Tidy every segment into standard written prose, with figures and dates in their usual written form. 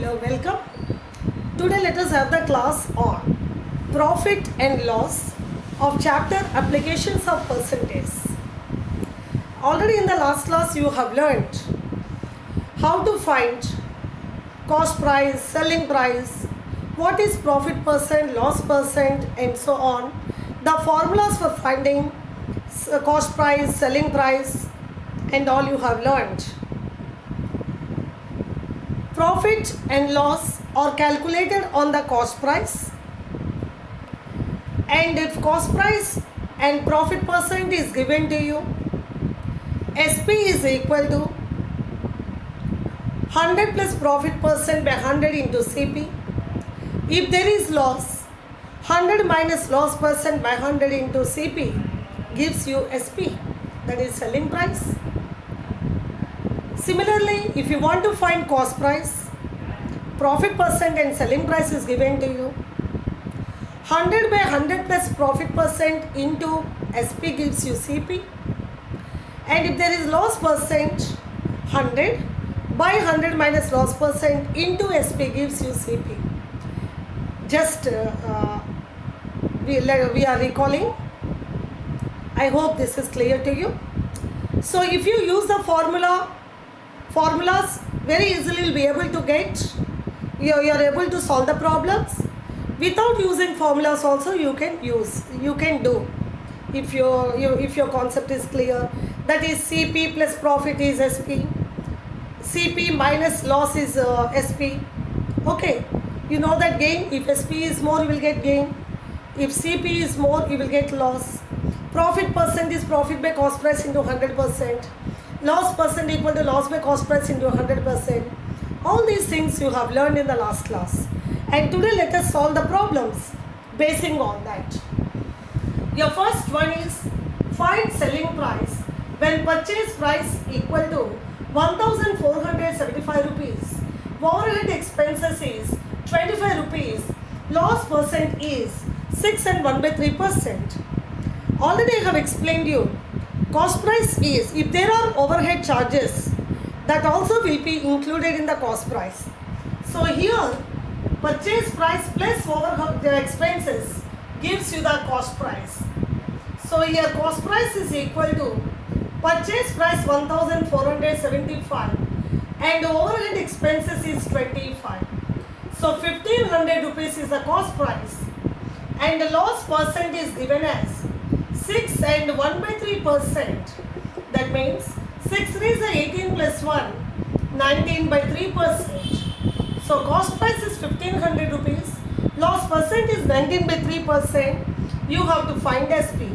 Hello, welcome. Today let us have the class on profit and loss of chapter applications of percentage. Already in the last class you have learned how to find cost price, selling price, what is profit percent, loss percent and so on. The formulas for finding cost price, selling price and all you have learned. Profit and loss are calculated on the cost price, and if cost price and profit percent is given to you, SP is equal to 100 plus profit percent by 100 into CP. If there is loss, 100 minus loss percent by 100 into CP gives you SP, that is selling price. Similarly, if you want to find cost price, profit percent and selling price is given to you. 100 by 100 plus profit percent into SP gives you CP. And if there is loss percent, 100 by 100 minus loss percent into SP gives you CP. Just we are recalling. I hope this is clear to you. So if you use the formulas, very easily you'll be able to get, you're able to solve the problems. Without using formulas also you can do, if your concept is clear. That is CP plus profit is SP, CP minus loss is SP. Okay, you know that gain, if SP is more you will get gain, if CP is more you will get loss. Profit percent is profit by cost price into 100%. Loss percent equal to loss by cost price into 100%. All these things you have learned in the last class. And today let us solve the problems basing on that. Your first one is find selling price when purchase price equal to 1475 rupees. Overhead expenses is 25 rupees. Loss percent is 6 and 1 by 3%. Already I have explained you. Cost price is, if there are overhead charges, that also will be included in the cost price. So here, purchase price plus overhead expenses gives you the cost price. So here cost price is equal to purchase price 1475 and overhead expenses is 25. So 1500 rupees is the cost price, and the loss percent is given as 6 and 1 by 3%. That means 6 3s are 18 plus 1, 19 by 3%. So cost price is 1500 rupees. Loss percent is 19 by 3%. You have to find SP.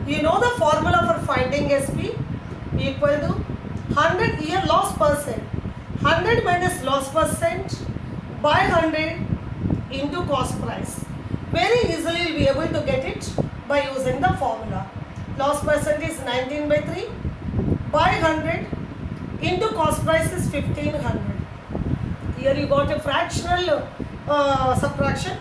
You know the formula for finding SP equal to 100 here loss percent. 100 minus loss percent by 100 into cost price. Very easily you will be able to get it by using the formula. Loss percent is 19 by 3 by 100 into cost price is 1500. Here you got a fractional subtraction,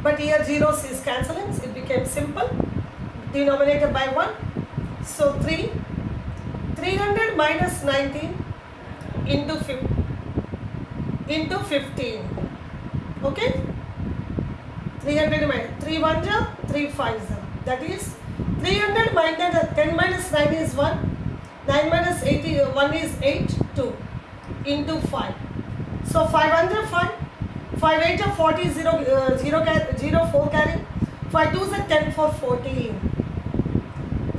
but here zeros is cancelling, it became simple. Denominator by 1. So 300 minus 19 into 15. Okay? 300 minus 3 1 ja, 3 5 ja. That is 300 minus 10 minus 9 is 1. 9 minus 8 is 1 is 8, 2 into 5. So 5 1 ja 5. 5 8 ja 40, 0 4 carry. 5 2 is 10 for 14.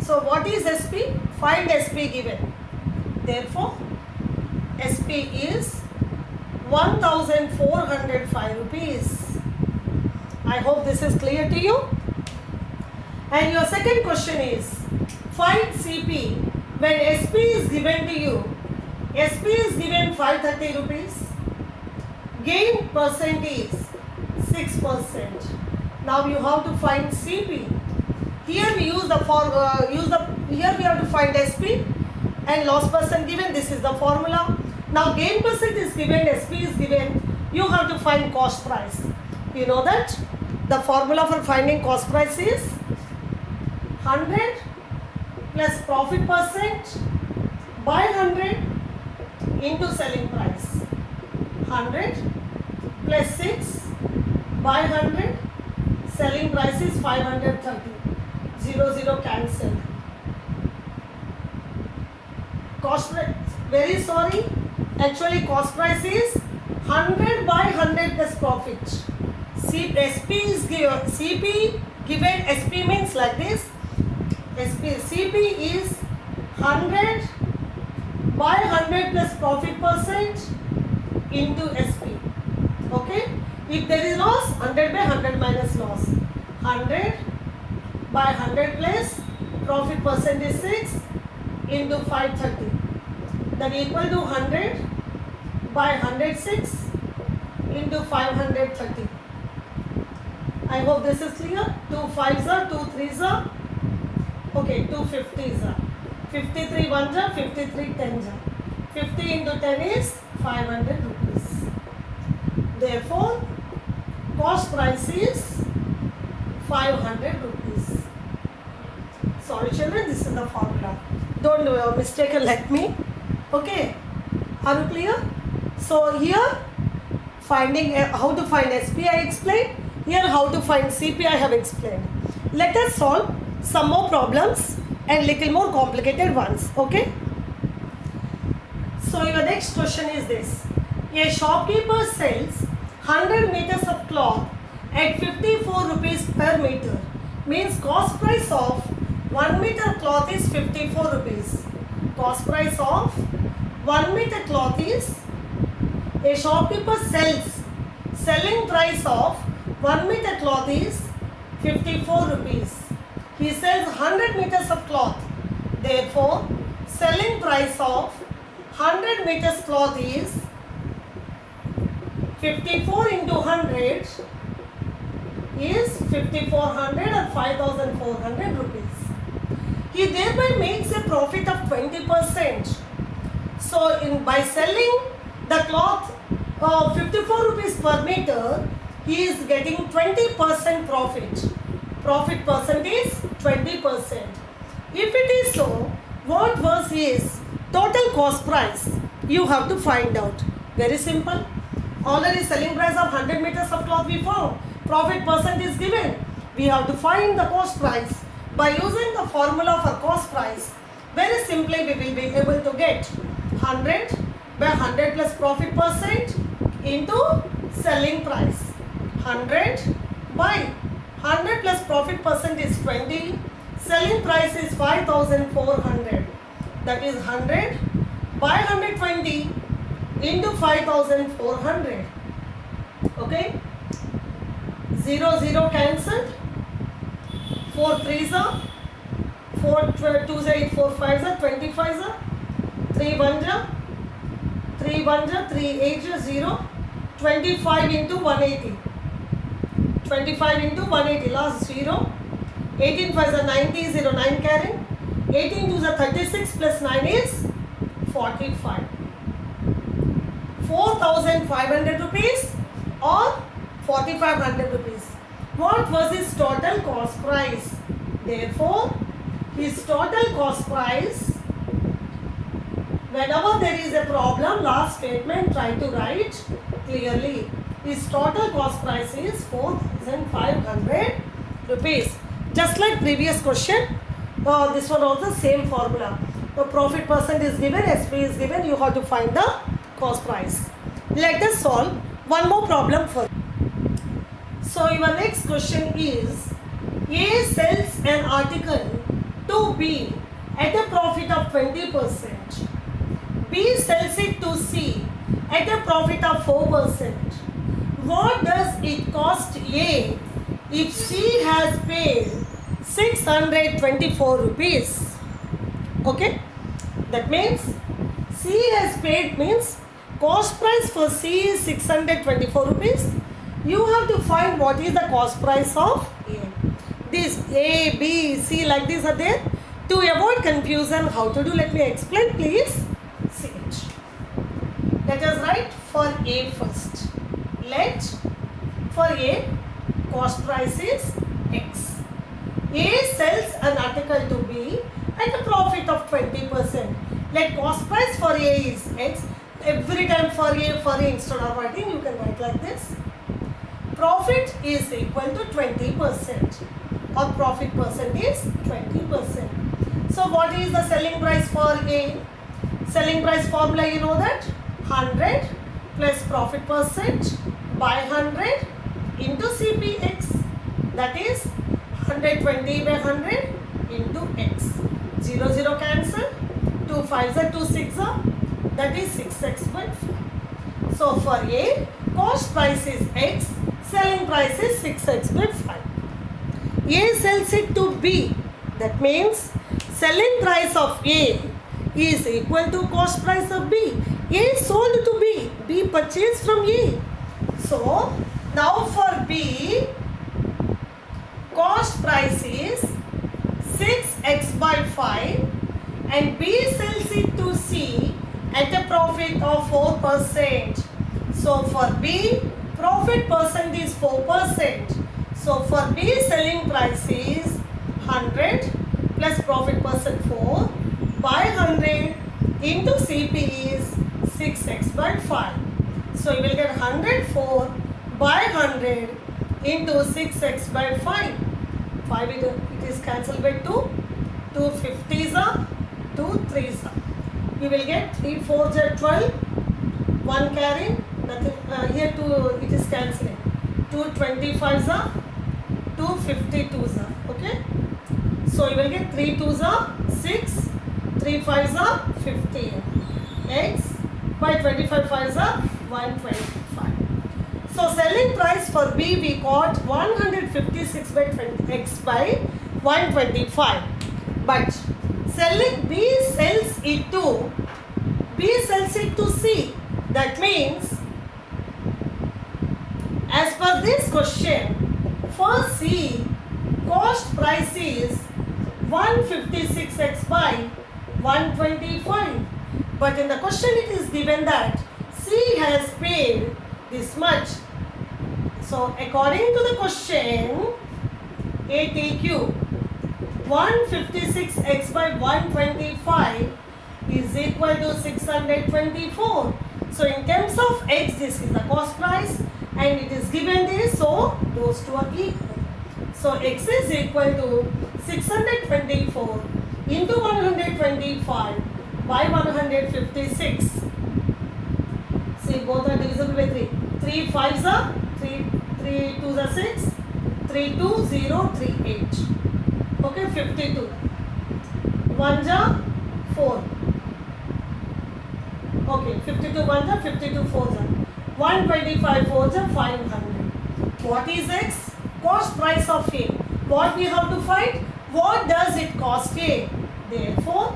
So what is SP? Find SP given. Therefore, SP is 1405 rupees. I hope this is clear to you. And your second question is find CP when SP is given to you. SP is given 530 rupees. Gain percent is 6%. Now you have to find CP. Here we use here we have to find SP and loss percent given. This is the formula. Now gain percent is given, SP is given. You have to find cost price. You know that the formula for finding cost price is 100 plus profit percent by 100 into selling price. 100 plus 6 by 100. Selling price is 530. 0, 0 cancelled. Cost price, very sorry. Actually, cost price is 100 by 100 plus profit. See, SP is given. CP given SP means like this. CP is 100 by 100 plus profit percent into SP. Okay. If there is loss, 100 by 100 minus loss. 100 by 100 plus profit percent is 6 into 530. That equal to 100 by 106 into 530. I hope this is clear. 2 5s are, 2 3s are. Okay, 2 50s are. 53 1s are, 53 10s are. 50 into 10 is 500 rupees. Therefore, cost price is 500 rupees. Sorry children, this is the formula. Don't do a mistake like me. Okay, are you clear? So here, finding how to find SP I explained. Here how to find CP I have explained. Let us solve some more problems and little more complicated ones. Okay. So your next question is this. A shopkeeper sells 100 meters of cloth at 54 rupees per meter. Means cost price of 1 meter cloth is 54 rupees. Cost price of 1 meter cloth is, a shopkeeper selling price of 1 meter cloth is 54 rupees. He sells 100 meters of cloth. Therefore, selling price of 100 meters cloth is 54 into 100 is 5400 or 5400 rupees. He thereby makes a profit of 20%. So, by selling the cloth 54 rupees per meter, he is getting 20% profit. Profit percent is 20%. If it is so, what was his total cost price? You have to find out. Very simple. Already selling price of 100 meters of cloth we found. Profit percent is given. We have to find the cost price. By using the formula for cost price, very simply we will be able to get 100 by 100 plus profit percent into selling price. 100 by 100 plus profit percent is 20. Selling price is 5400. That is 100 by 120 into 5400. Okay. 0 0 cancelled. 4 3s are, 4 2s are 8, 4 5s are, 25s are, 3 1s are, 3 1s are, 3 8s are, 0. 25 into 180. 25 into 180, last 0. 18 5s are 90, 0 9 carrying. 18 2s are 36 plus 9 is 45. 4500 rupees or 4500 rupees. What was his total cost price? Therefore, his total cost price, whenever there is a problem, last statement try to write clearly. His total cost price is 4500 rupees. Just like previous question, this one also same formula. The profit percent is given, SP is given, you have to find the cost price. Let us solve one more problem first. So your next question is, A sells an article to B at a profit of 20%. B sells it to C at a profit of 4%. What does it cost A if C has paid 624 rupees? Okay, that means C has paid means cost price for C is 624 rupees. You have to find what is the cost price of A. This A, B, C like this are there. To avoid confusion, how to do, let me explain, please see it. Let us write for A first. Let for A, cost price is X. A sells an article to B at a profit of 20%. Let cost price for A is X. every time for A instead of writing, you can write like this. Profit is equal to 20%, or profit percent is 20%. So what is the selling price for A? Selling price formula, you know that, 100 plus profit percent by 100 into CPX, that is 120 by 100 into X. 0 0 cancel, 2 5s are 2 6s, that is 6x by 5. So for A, cost price is X, selling price is 6x by 5. A sells it to B, that means selling price of A is equal to cost price of B. A sold to B, B purchased from A. So now for B, cost price is 6x by 5 and B sells it to C at a profit of 4%. So for B, profit percent is 4%. So for B, selling price is 100 plus profit percent 4 by 100 into CP is 6x by 5. So you will get 104 by 100 into 6x by 5. 5 it is cancelled by 2. 2 50s are 2 3s are. You will get 3 4s are 12. 1 carry. Nothing. Here 2 it is cancelling. 2 25s are 2 52s are. Okay. So you will get 3 2s are 6. 3 5s are 15. X by 25 5s are 125. So selling price for B we got 156 by 20 X by 125. But selling B sells it to C. That means as per this question, for C, cost price is 156x by 125. But in the question it is given that C has paid this much. So according to the question, ATQ, 156x by 125 is equal to 624. So in terms of X, this is the cost price and it is given this, so those two are equal. So X is equal to 624 into 125 by 156. See, both are divisible by 3. 3 5s are 3 2s are 6. 3 2 0 3 8. Okay, 52. 1s are 4. Okay, 52 1s are 52 4s are 125 4s are 500. What is X? Cost price of A. What we have to find? What does it cost A? Therefore,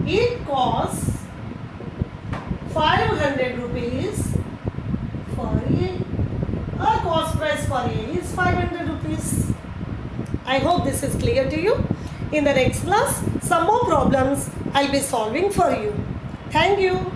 it costs 500 rupees for A. Our cost price for A is 500 rupees. I hope this is clear to you. In the next class, some more problems I'll be solving for you. Thank you.